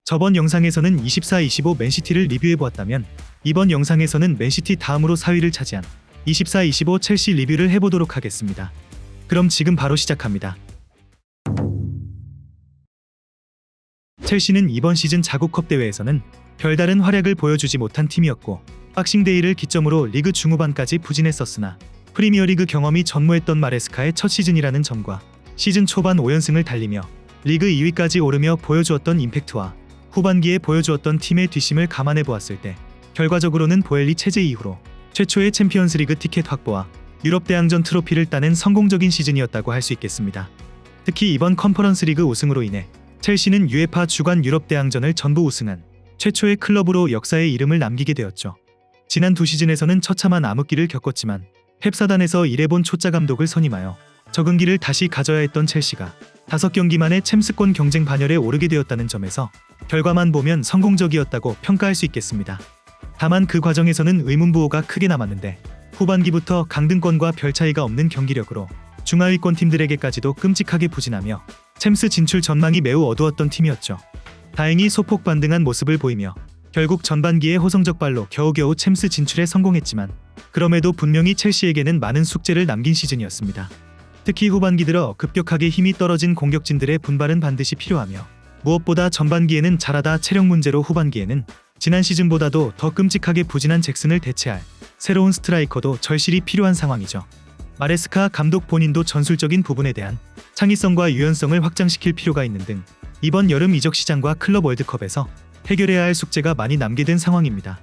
저번 영상에서는 24-25 맨시티를 리뷰해보았다면 이번 영상에서는 맨시티 다음으로 4위를 차지한 24-25 첼시 리뷰를 해보도록 하겠습니다. 그럼 지금 바로 시작합니다. 첼시는 이번 시즌 자국컵 대회에서는 별다른 활약을 보여주지 못한 팀이었고 박싱데이를 기점으로 리그 중후반까지 부진했었으나 프리미어리그 경험이 전무했던 마레스카의 첫 시즌이라는 점과 시즌 초반 5연승을 달리며 리그 2위까지 오르며 보여주었던 임팩트와 후반기에 보여주었던 팀의 뒷심을 감안해 보았을 때 결과적으로는 보엘리 체제 이후로 최초의 챔피언스리그 티켓 확보와 유럽 대항전 트로피를 따낸 성공적인 시즌이었다고 할 수 있겠습니다. 특히 이번 컨퍼런스리그 우승으로 인해 첼시는 UEFA 주간 유럽 대항전을 전부 우승한 최초의 클럽으로 역사에 이름을 남기게 되었죠. 지난 두 시즌에서는 처참한 암흑기를 겪었지만 펩사단에서 일해본 초짜 감독을 선임하여 적응기를 다시 가져야 했던 첼시가 5경기 만에 챔스권 경쟁 반열에 오르게 되었다는 점에서 결과만 보면 성공적이었다고 평가할 수 있겠습니다. 다만 그 과정에서는 의문부호가 크게 남았는데 후반기부터 강등권과 별 차이가 없는 경기력으로 중하위권 팀들에게까지도 끔찍하게 부진하며 챔스 진출 전망이 매우 어두웠던 팀이었죠. 다행히 소폭 반등한 모습을 보이며 결국 전반기에 호성적 발로 겨우겨우 챔스 진출에 성공했지만 그럼에도 분명히 첼시에게는 많은 숙제를 남긴 시즌이었습니다. 특히 후반기 들어 급격하게 힘이 떨어진 공격진들의 분발은 반드시 필요하며 무엇보다 전반기에는 잘하다 체력 문제로 후반기에는 지난 시즌보다도 더 끔찍하게 부진한 잭슨을 대체할 새로운 스트라이커도 절실히 필요한 상황이죠. 마레스카 감독 본인도 전술적인 부분에 대한 창의성과 유연성을 확장시킬 필요가 있는 등 이번 여름 이적 시장과 클럽 월드컵에서 해결해야 할 숙제가 많이 남게 된 상황입니다.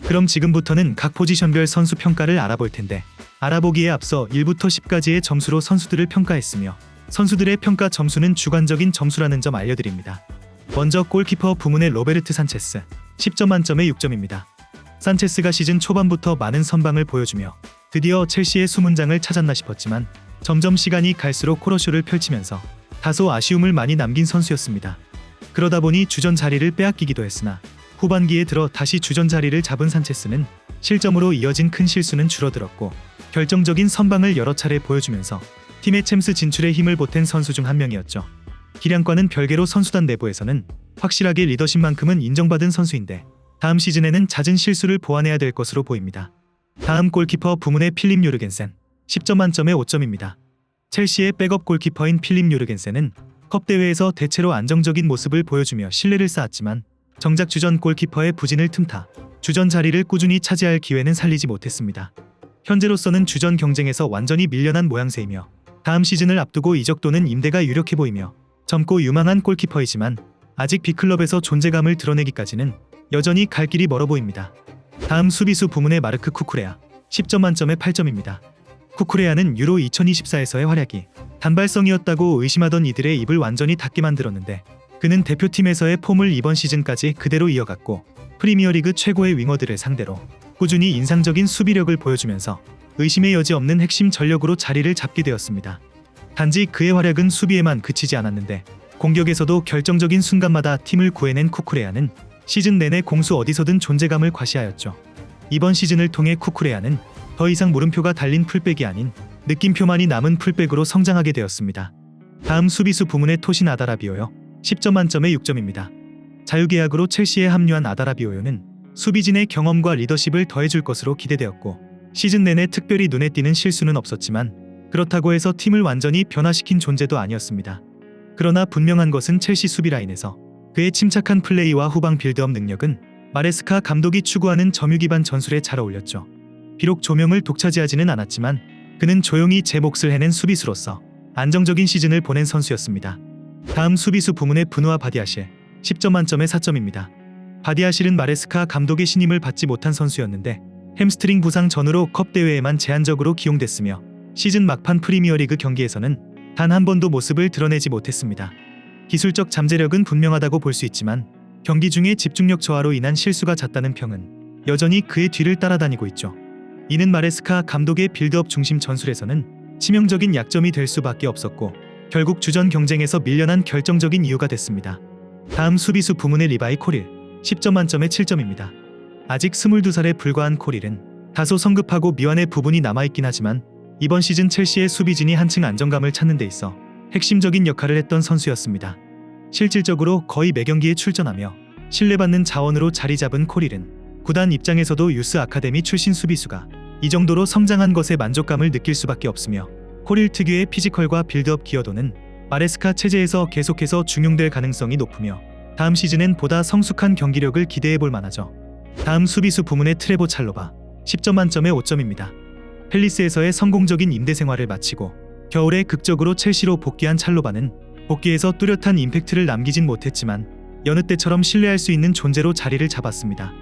그럼 지금부터는 각 포지션별 선수 평가를 알아볼 텐데 알아보기에 앞서 1부터 10까지의 점수로 선수들을 평가했으며 선수들의 평가 점수는 주관적인 점수라는 점 알려드립니다. 먼저 골키퍼 부문의 로베르트 산체스 10점 만점에 6점입니다. 산체스가 시즌 초반부터 많은 선방을 보여주며 드디어 첼시의 수문장을 찾았나 싶었지만 점점 시간이 갈수록 코러쇼를 펼치면서 다소 아쉬움을 많이 남긴 선수였습니다. 그러다 보니 주전 자리를 빼앗기기도 했으나 후반기에 들어 다시 주전 자리를 잡은 산체스는 실점으로 이어진 큰 실수는 줄어들었고 결정적인 선방을 여러 차례 보여주면서 팀의 챔스 진출에 힘을 보탠 선수 중 한 명이었죠. 기량과는 별개로 선수단 내부에서는 확실하게 리더십만큼은 인정받은 선수인데 다음 시즌에는 잦은 실수를 보완해야 될 것으로 보입니다. 다음 골키퍼 부문의 필립 요르겐센 10점 만점에 5점입니다. 첼시의 백업 골키퍼인 필립 요르겐센은 컵 대회에서 대체로 안정적인 모습을 보여주며 신뢰를 쌓았지만 정작 주전 골키퍼의 부진을 틈타 주전 자리를 꾸준히 차지할 기회는 살리지 못했습니다. 현재로서는 주전 경쟁에서 완전히 밀려난 모양새이며 다음 시즌을 앞두고 이적 또는 임대가 유력해 보이며 젊고 유망한 골키퍼이지만 아직 B클럽에서 존재감을 드러내기까지는 여전히 갈 길이 멀어 보입니다. 다음 수비수 부문의 마르크 쿠쿠레아 10점 만점에 8점입니다. 쿠쿠레아는 유로 2024에서의 활약이 단발성이었다고 의심하던 이들의 입을 완전히 닫게 만들었는데 그는 대표팀에서의 폼을 이번 시즌까지 그대로 이어갔고 프리미어리그 최고의 윙어들을 상대로 꾸준히 인상적인 수비력을 보여주면서 의심의 여지 없는 핵심 전력으로 자리를 잡게 되었습니다. 단지 그의 활약은 수비에만 그치지 않았는데 공격에서도 결정적인 순간마다 팀을 구해낸 쿠쿠레아는 시즌 내내 공수 어디서든 존재감을 과시하였죠. 이번 시즌을 통해 쿠쿠레아는 더 이상 물음표가 달린 풀백이 아닌 느낌표만이 남은 풀백으로 성장하게 되었습니다. 다음 수비수 부문의 토신 아다라비오요 10점 만점에 6점입니다. 자유계약으로 첼시에 합류한 아다라비오요는 수비진의 경험과 리더십을 더해줄 것으로 기대되었고 시즌 내내 특별히 눈에 띄는 실수는 없었지만 그렇다고 해서 팀을 완전히 변화시킨 존재도 아니었습니다. 그러나 분명한 것은 첼시 수비 라인에서 그의 침착한 플레이와 후방 빌드업 능력은 마레스카 감독이 추구하는 점유 기반 전술에 잘 어울렸죠. 비록 조명을 독차지하지는 않았지만 그는 조용히 제 몫을 해낸 수비수로서 안정적인 시즌을 보낸 선수였습니다. 다음 수비수 부문의 브누아 바디아실 10점 만점에 4점입니다. 바디아실은 마레스카 감독의 신임을 받지 못한 선수였는데 햄스트링 부상 전후로 컵 대회에만 제한적으로 기용됐으며 시즌 막판 프리미어리그 경기에서는 단 한 번도 모습을 드러내지 못했습니다. 기술적 잠재력은 분명하다고 볼 수 있지만 경기 중에 집중력 저하로 인한 실수가 잦다는 평은 여전히 그의 뒤를 따라다니고 있죠. 이는 마레스카 감독의 빌드업 중심 전술에서는 치명적인 약점이 될 수밖에 없었고 결국 주전 경쟁에서 밀려난 결정적인 이유가 됐습니다. 다음 수비수 부문의 리바이 코릴 10점 만점에 7점입니다. 아직 22살에 불과한 코릴은 다소 성급하고 미완의 부분이 남아있긴 하지만 이번 시즌 첼시의 수비진이 한층 안정감을 찾는 데 있어 핵심적인 역할을 했던 선수였습니다. 실질적으로 거의 매경기에 출전하며 신뢰받는 자원으로 자리 잡은 코릴은 구단 입장에서도 유스 아카데미 출신 수비수가 이 정도로 성장한 것에 만족감을 느낄 수밖에 없으며, 코릴 특유의 피지컬과 빌드업 기여도는 마레스카 체제에서 계속해서 중용될 가능성이 높으며 다음 시즌엔 보다 성숙한 경기력을 기대해볼 만하죠. 다음 수비수 부문의 트레보 찰로바, 10점 만점에 5점입니다. 팰리스에서의 성공적인 임대 생활을 마치고 겨울에 극적으로 첼시로 복귀한 찰로바는 복귀에서 뚜렷한 임팩트를 남기진 못했지만 여느 때처럼 신뢰할 수 있는 존재로 자리를 잡았습니다.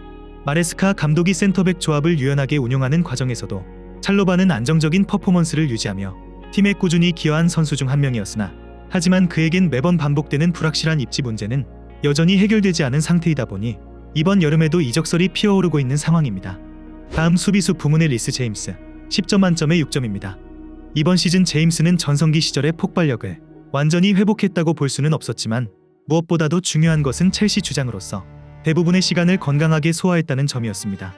마레스카 감독이 센터백 조합을 유연하게 운용하는 과정에서도 찰로바는 안정적인 퍼포먼스를 유지하며 팀에 꾸준히 기여한 선수 중 한 명이었으나, 하지만 그에겐 매번 반복되는 불확실한 입지 문제는 여전히 해결되지 않은 상태이다 보니 이번 여름에도 이적설이 피어오르고 있는 상황입니다. 다음 수비수 부문의 리스 제임스, 10점 만점에 6점입니다. 이번 시즌 제임스는 전성기 시절의 폭발력을 완전히 회복했다고 볼 수는 없었지만 무엇보다도 중요한 것은 첼시 주장으로서 대부분의 시간을 건강하게 소화했다는 점이었습니다.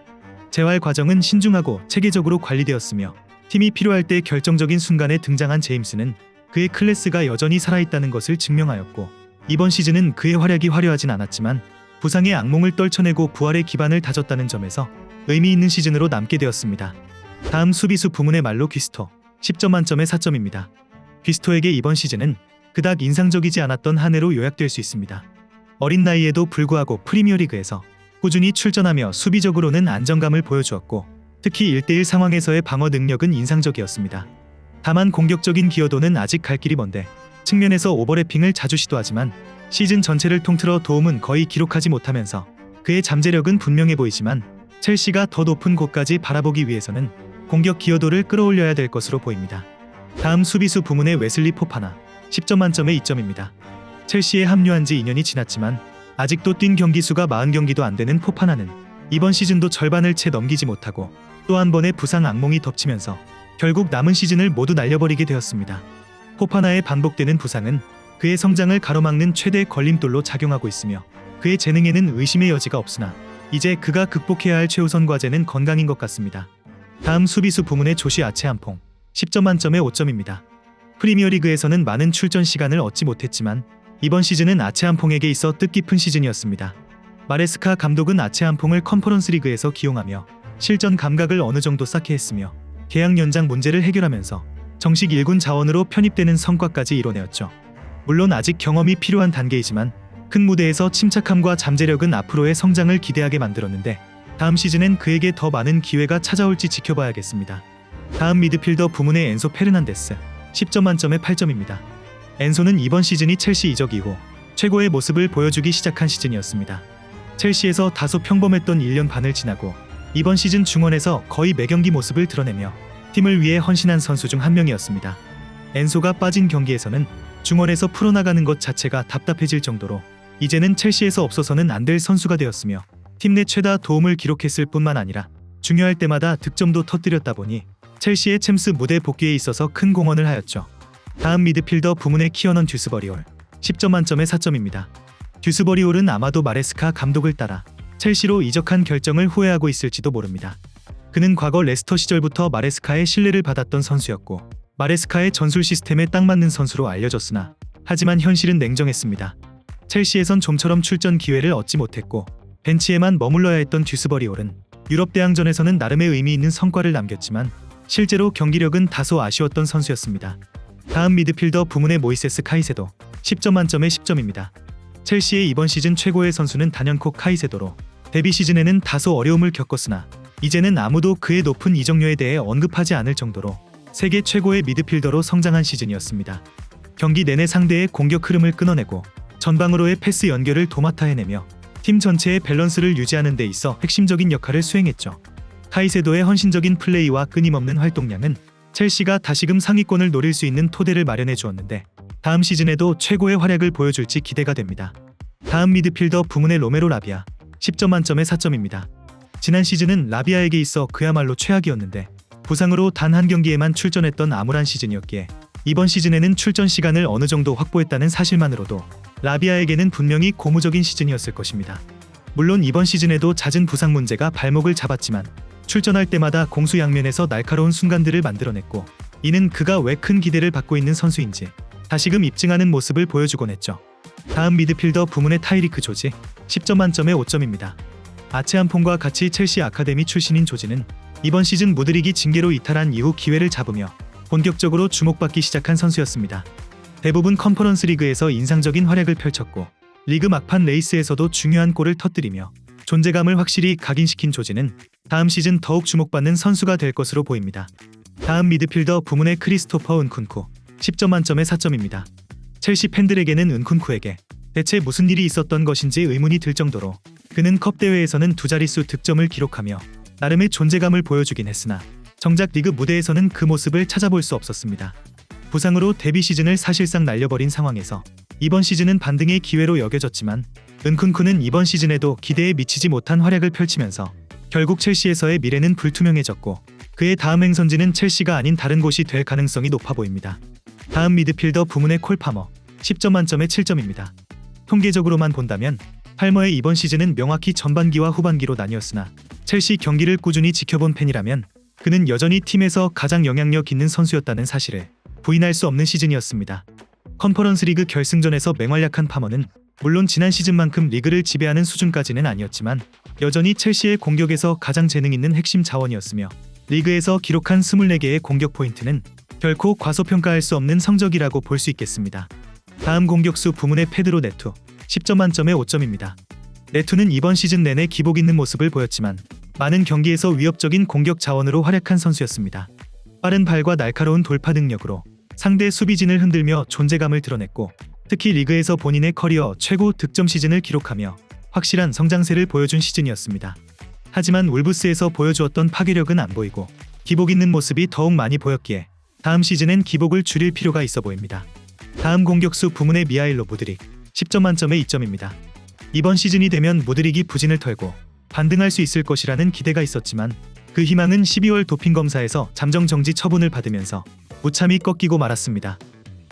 재활 과정은 신중하고 체계적으로 관리되었으며 팀이 필요할 때 결정적인 순간에 등장한 제임스는 그의 클래스가 여전히 살아있다는 것을 증명하였고, 이번 시즌은 그의 활약이 화려하진 않았지만 부상의 악몽을 떨쳐내고 부활의 기반을 다졌다는 점에서 의미 있는 시즌으로 남게 되었습니다. 다음 수비수 부문의 말로 귀스토, 10점 만점에 4점입니다. 귀스토에게 이번 시즌은 그닥 인상적이지 않았던 한 해로 요약될 수 있습니다. 어린 나이에도 불구하고 프리미어리그에서 꾸준히 출전하며 수비적으로는 안정감을 보여주었고, 특히 1대1 상황에서의 방어 능력은 인상적이었습니다. 다만 공격적인 기여도는 아직 갈 길이 먼데, 측면에서 오버래핑을 자주 시도하지만 시즌 전체를 통틀어 도움은 거의 기록하지 못하면서 그의 잠재력은 분명해 보이지만 첼시가 더 높은 곳까지 바라보기 위해서는 공격 기여도를 끌어올려야 될 것으로 보입니다. 다음 수비수 부문의 웨슬리 포파나, 10점 만점에 2점입니다. 첼시에 합류한 지 2년이 지났지만 아직도 뛴 경기 수가 40경기도 안 되는 포파나는 이번 시즌도 절반을 채 넘기지 못하고 또 한 번의 부상 악몽이 덮치면서 결국 남은 시즌을 모두 날려버리게 되었습니다. 포파나의 반복되는 부상은 그의 성장을 가로막는 최대 걸림돌로 작용하고 있으며 그의 재능에는 의심의 여지가 없으나 이제 그가 극복해야 할 최우선 과제는 건강인 것 같습니다. 다음 수비수 부문의 조시 아체안퐁, 10점 만점에 5점입니다. 프리미어리그에서는 많은 출전 시간을 얻지 못했지만 이번 시즌은 아체안퐁에게 있어 뜻깊은 시즌이었습니다. 마레스카 감독은 아체안퐁을 컨퍼런스 리그에서 기용하며 실전 감각을 어느 정도 쌓게 했으며 계약 연장 문제를 해결하면서 정식 1군 자원으로 편입되는 성과까지 이뤄내었죠. 물론 아직 경험이 필요한 단계이지만 큰 무대에서 침착함과 잠재력은 앞으로의 성장을 기대하게 만들었는데, 다음 시즌엔 그에게 더 많은 기회가 찾아올지 지켜봐야겠습니다. 다음 미드필더 부문의 엔소 페르난데스, 10점 만점에 8점입니다. 엔소는 이번 시즌이 첼시 이적 이후 최고의 모습을 보여주기 시작한 시즌이었습니다. 첼시에서 다소 평범했던 1년 반을 지나고 이번 시즌 중원에서 거의 매경기 모습을 드러내며 팀을 위해 헌신한 선수 중 한 명이었습니다. 엔소가 빠진 경기에서는 중원에서 풀어나가는 것 자체가 답답해질 정도로 이제는 첼시에서 없어서는 안 될 선수가 되었으며 팀 내 최다 도움을 기록했을 뿐만 아니라 중요할 때마다 득점도 터뜨렸다 보니 첼시의 챔스 무대 복귀에 있어서 큰 공헌을 하였죠. 다음 미드필더 부문의 키어넌 듀스버리올, 10점 만점에 4점입니다. 듀스버리올은 아마도 마레스카 감독을 따라 첼시로 이적한 결정을 후회하고 있을지도 모릅니다. 그는 과거 레스터 시절부터 마레스카의 신뢰를 받았던 선수였고 마레스카의 전술 시스템에 딱 맞는 선수로 알려졌으나 하지만 현실은 냉정했습니다. 첼시에선 좀처럼 출전 기회를 얻지 못했고 벤치에만 머물러야 했던 듀스버리올은 유럽 대항전에서는 나름의 의미 있는 성과를 남겼지만 실제로 경기력은 다소 아쉬웠던 선수였습니다. 다음 미드필더 부문의 모이세스 카이세도, 10점 만점에 10점입니다. 첼시의 이번 시즌 최고의 선수는 단연코 카이세도로 데뷔 시즌에는 다소 어려움을 겪었으나 이제는 아무도 그의 높은 이적료에 대해 언급하지 않을 정도로 세계 최고의 미드필더로 성장한 시즌이었습니다. 경기 내내 상대의 공격 흐름을 끊어내고 전방으로의 패스 연결을 도맡아 해내며 팀 전체의 밸런스를 유지하는 데 있어 핵심적인 역할을 수행했죠. 카이세도의 헌신적인 플레이와 끊임없는 활동량은 첼시가 다시금 상위권을 노릴 수 있는 토대를 마련해 주었는데 다음 시즌에도 최고의 활약을 보여줄지 기대가 됩니다. 다음 미드필더 부문의 로메로 라비아, 10점 만점에 4점입니다. 지난 시즌은 라비아에게 있어 그야말로 최악이었는데 부상으로 단 한 경기에만 출전했던 암울한 시즌이었기에 이번 시즌에는 출전 시간을 어느 정도 확보했다는 사실만으로도 라비아에게는 분명히 고무적인 시즌이었을 것입니다. 물론 이번 시즌에도 잦은 부상 문제가 발목을 잡았지만 출전할 때마다 공수양면에서 날카로운 순간들을 만들어냈고 이는 그가 왜 큰 기대를 받고 있는 선수인지 다시금 입증하는 모습을 보여주곤 했죠. 다음 미드필더 부문의 타이리크 조지 10점 만점에 5점입니다. 아체안폰과 같이 첼시 아카데미 출신인 조지는 이번 시즌 무드릭이 징계로 이탈한 이후 기회를 잡으며 본격적으로 주목받기 시작한 선수였습니다. 대부분 컨퍼런스 리그에서 인상적인 활약을 펼쳤고 리그 막판 레이스에서도 중요한 골을 터뜨리며 존재감을 확실히 각인시킨 조지는 다음 시즌 더욱 주목받는 선수가 될 것으로 보입니다. 다음 미드필더 부문의 크리스토퍼 은쿤쿠 10점 만점에 4점입니다. 첼시 팬들에게는 은쿤쿠에게 대체 무슨 일이 있었던 것인지 의문이 들 정도로 그는 컵 대회에서는 두 자릿수 득점을 기록하며 나름의 존재감을 보여주긴 했으나 정작 리그 무대에서는 그 모습을 찾아볼 수 없었습니다. 부상으로 데뷔 시즌을 사실상 날려버린 상황에서 이번 시즌은 반등의 기회로 여겨졌지만 은쿤쿠는 이번 시즌에도 기대에 미치지 못한 활약을 펼치면서 결국 첼시에서의 미래는 불투명해졌고 그의 다음 행선지는 첼시가 아닌 다른 곳이 될 가능성이 높아 보입니다. 다음 미드필더 부문의 콜 파머 10점 만점에 7점입니다. 통계적으로만 본다면 팔머의 이번 시즌은 명확히 전반기와 후반기로 나뉘었으나 첼시 경기를 꾸준히 지켜본 팬이라면 그는 여전히 팀에서 가장 영향력 있는 선수였다는 사실을 부인할 수 없는 시즌이었습니다. 컨퍼런스 리그 결승전에서 맹활약한 파머는 물론 지난 시즌만큼 리그를 지배하는 수준까지는 아니었지만 여전히 첼시의 공격에서 가장 재능 있는 핵심 자원이었으며 리그에서 기록한 24개의 공격 포인트는 결코 과소평가할 수 없는 성적이라고 볼 수 있겠습니다. 다음 공격수 부문의 페드로 네투 10점 만점에 5점입니다. 네투는 이번 시즌 내내 기복 있는 모습을 보였지만 많은 경기에서 위협적인 공격 자원으로 활약한 선수였습니다. 빠른 발과 날카로운 돌파 능력으로 상대 수비진을 흔들며 존재감을 드러냈고 특히 리그에서 본인의 커리어 최고 득점 시즌을 기록하며 확실한 성장세를 보여준 시즌이었습니다. 하지만 울브스에서 보여주었던 파괴력은 안 보이고 기복 있는 모습이 더욱 많이 보였기에 다음 시즌엔 기복을 줄일 필요가 있어 보입니다. 다음 공격수 부문의 미하일로 무드릭 10점 만점에 2점입니다. 이번 시즌이 되면 무드릭이 부진을 털고 반등할 수 있을 것이라는 기대가 있었지만 그 희망은 12월 도핑 검사에서 잠정 정지 처분을 받으면서 무참히 꺾이고 말았습니다.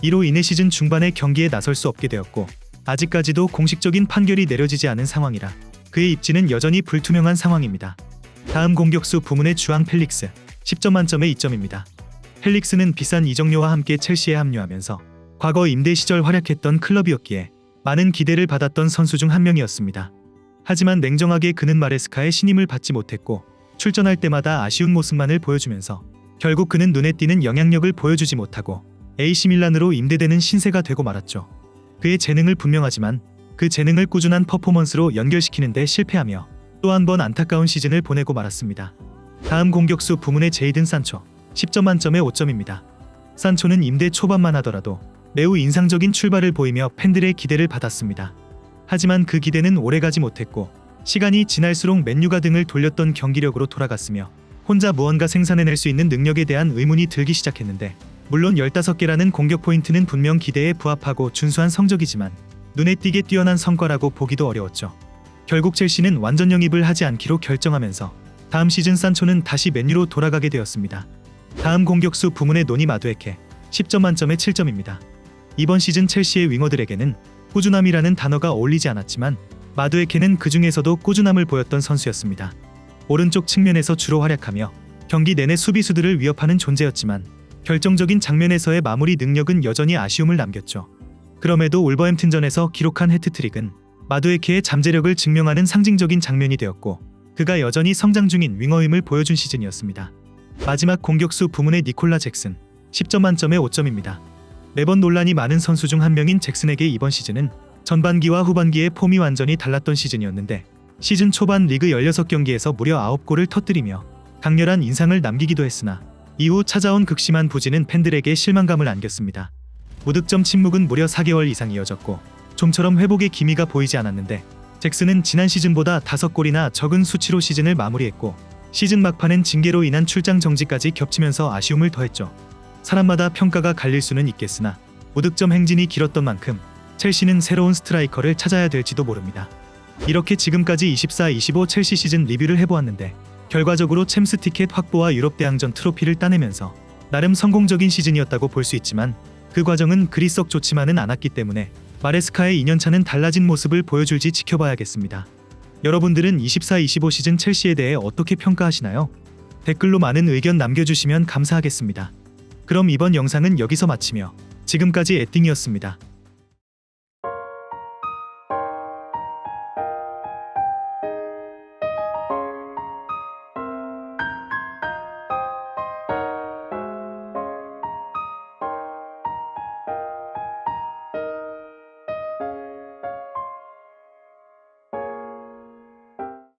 이로 인해 시즌 중반에 경기에 나설 수 없게 되었고 아직까지도 공식적인 판결이 내려지지 않은 상황이라 그의 입지는 여전히 불투명한 상황입니다. 다음 공격수 부문의 주앙 펠릭스 10점 만점에 2점입니다. 펠릭스는 비싼 이적료와 함께 첼시에 합류하면서 과거 임대 시절 활약했던 클럽이었기에 많은 기대를 받았던 선수 중 한 명이었습니다. 하지만 냉정하게 그는 마레스카의 신임을 받지 못했고 출전할 때마다 아쉬운 모습만을 보여주면서 결국 그는 눈에 띄는 영향력을 보여주지 못하고 AC 밀란으로 임대되는 신세가 되고 말았죠. 그의 재능을 분명하지만 그 재능을 꾸준한 퍼포먼스로 연결시키는 데 실패하며 또 한 번 안타까운 시즌을 보내고 말았습니다. 다음 공격수 부문의 제이든 산초 10점 만점에 5점입니다. 산초는 임대 초반만 하더라도 매우 인상적인 출발을 보이며 팬들의 기대를 받았습니다. 하지만 그 기대는 오래가지 못했고 시간이 지날수록 맨유가 등을 돌렸던 경기력으로 돌아갔으며 혼자 무언가 생산해낼 수 있는 능력에 대한 의문이 들기 시작했는데 물론 15개라는 공격 포인트는 분명 기대에 부합하고 준수한 성적이지만 눈에 띄게 뛰어난 성과라고 보기도 어려웠죠. 결국 첼시는 완전 영입을 하지 않기로 결정하면서 다음 시즌 산초는 다시 맨유로 돌아가게 되었습니다. 다음 공격수 부문의 노니 마두에케 10점 만점에 7점입니다. 이번 시즌 첼시의 윙어들에게는 꾸준함이라는 단어가 어울리지 않았지만 마두에케는 그 중에서도 꾸준함을 보였던 선수였습니다. 오른쪽 측면에서 주로 활약하며 경기 내내 수비수들을 위협하는 존재였지만 결정적인 장면에서의 마무리 능력은 여전히 아쉬움을 남겼죠. 그럼에도 울버햄튼전에서 기록한 해트트릭은 마두에케의 잠재력을 증명하는 상징적인 장면이 되었고 그가 여전히 성장 중인 윙어임을 보여준 시즌이었습니다. 마지막 공격수 부문의 니콜라 잭슨 10점 만점에 5점입니다. 매번 논란이 많은 선수 중 한 명인 잭슨에게 이번 시즌은 전반기와 후반기의 폼이 완전히 달랐던 시즌이었는데 시즌 초반 리그 16경기에서 무려 9골을 터뜨리며 강렬한 인상을 남기기도 했으나 이후 찾아온 극심한 부진은 팬들에게 실망감을 안겼습니다. 무득점 침묵은 무려 4개월 이상 이어졌고 좀처럼 회복의 기미가 보이지 않았는데 잭슨은 지난 시즌보다 5골이나 적은 수치로 시즌을 마무리했고 시즌 막판엔 징계로 인한 출장 정지까지 겹치면서 아쉬움을 더했죠. 사람마다 평가가 갈릴 수는 있겠으나 무득점 행진이 길었던 만큼 첼시는 새로운 스트라이커를 찾아야 될지도 모릅니다. 이렇게 지금까지 24-25 첼시 시즌 리뷰를 해보았는데 결과적으로 챔스 티켓 확보와 유럽 대항전 트로피를 따내면서 나름 성공적인 시즌이었다고 볼 수 있지만 그 과정은 그리 썩 좋지만은 않았기 때문에 마레스카의 2년차는 달라진 모습을 보여줄지 지켜봐야겠습니다. 여러분들은 24-25 시즌 첼시에 대해 어떻게 평가하시나요? 댓글로 많은 의견 남겨주시면 감사하겠습니다. 그럼 이번 영상은 여기서 마치며 지금까지 에띵이었습니다.